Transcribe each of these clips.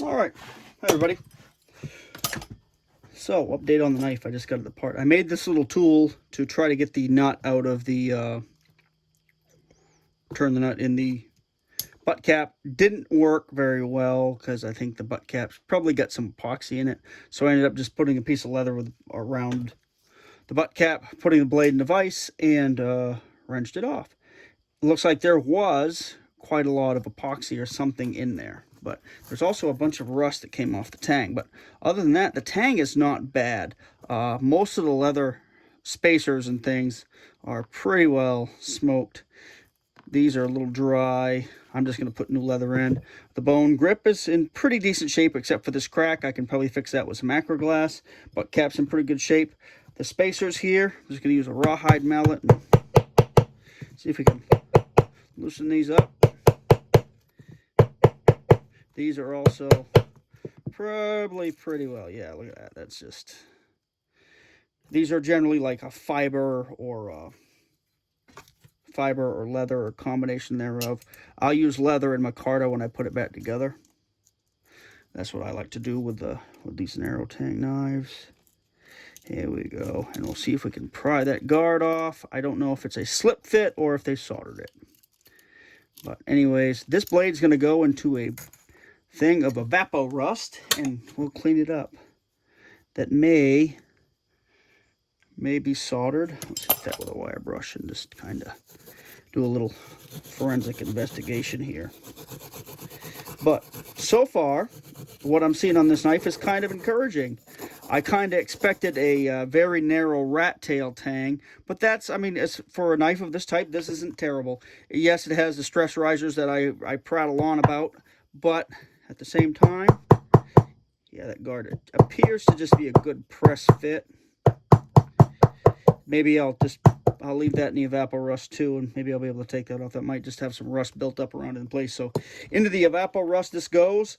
All right, hi everybody. So, update on the knife. I just got it apart. I made this little tool to try to get the nut out of the, turn the nut in the butt cap. Didn't work very well because I think the butt cap's probably got some epoxy in it. So I ended up just putting a piece of leather around the butt cap, putting the blade in the vise, and wrenched it off. It looks like there was quite a lot of epoxy or something in there, but there's also a bunch of rust that came off the tang. But other than that, the tang is not bad. Most of the leather spacers and things are pretty well smoked. These are a little dry. I'm just going to put new leather in. The bone grip is in pretty decent shape except for this crack. I can probably fix that with some Acroglass, but cap's in pretty good shape. The spacers here, I'm just going to use a rawhide mallet and see if we can loosen these up. These are also probably pretty well. Yeah, look at that. That's just... These are generally like a fiber or leather or combination thereof. I'll use leather in micarta when I put it back together. That's what I like to do with these narrow tang knives. Here we go. And we'll see if we can pry that guard off. I don't know if it's a slip fit or if they soldered it. But anyways, this blade's going to go into a thing of Evapor Rust, and we'll clean it up. That may be soldered. Let's hit that with a wire brush and just kind of do a little forensic investigation here. But so far, what I'm seeing on this knife is kind of encouraging. I kind of expected a very narrow rat tail tang, but that's, I mean, as for a knife of this type, this isn't terrible. Yes, it has the stress risers that I prattle on about, but at the same time, yeah, that guard, it appears to just be a good press fit. Maybe I'll leave that in the Evapor Rust too, and maybe I'll be able to take that off. That might just have some rust built up around it in place. So into the Evapor Rust this goes.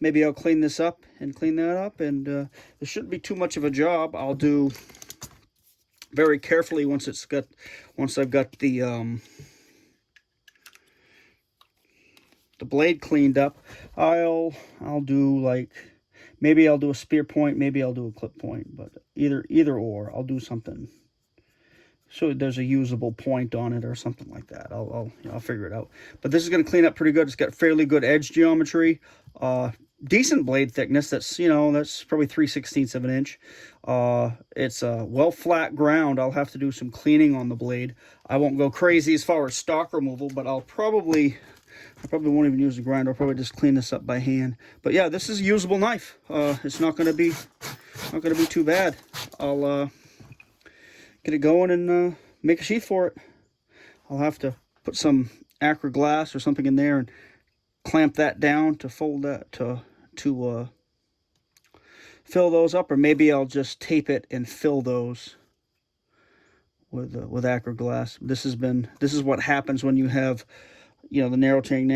Maybe I'll clean this up and clean that up, and there shouldn't be too much of a job. I'll do very carefully once I've got the blade cleaned up. I'll do like, maybe I'll do a spear point, maybe I'll do a clip point, but either or, I'll do something so there's a usable point on it or something like that. I'll figure it out. But this is going to clean up pretty good. It's got fairly good edge geometry, decent blade thickness. That's probably 3/16 of an inch. It's a well flat ground. I'll have to do some cleaning on the blade. I won't go crazy as far as stock removal, but I probably won't even use the grinder. I'll probably just clean this up by hand. But yeah, this is a usable knife. It's not going to be too bad. I'll get it going and make a sheath for it. I'll have to put some Acroglass or something in there and clamp that down to fold that to fill those up, or maybe I'll just tape it and fill those with Acroglass. This is what happens when you have, the narrow tang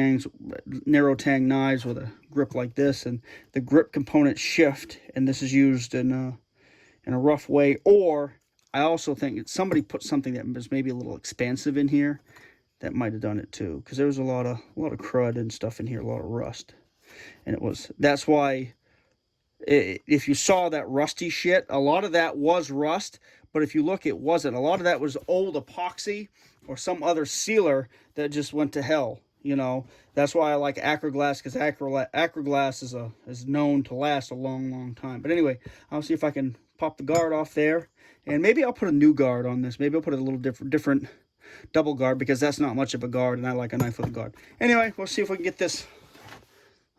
knives with a grip like this, and the grip components shift, and this is used in a rough way. Or I also think somebody put something that was maybe a little expansive in here. That might have done it too, because there was a lot of crud and stuff in here, a lot of rust, and that's why. If you saw that rusty shit, a lot of that was rust, but if you look, it wasn't. A lot of that was old epoxy or some other sealer that just went to hell. That's why I like Acroglass, because Acroglass is known to last a long, long time. But anyway, I'll see if I can pop the guard off there, and maybe I'll put a new guard on this. Maybe I'll put a little different double guard, because that's not much of a guard, and I like a knife with a guard. Anyway, we'll see if we can get this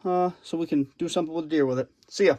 so we can do something with the deer with it. See ya.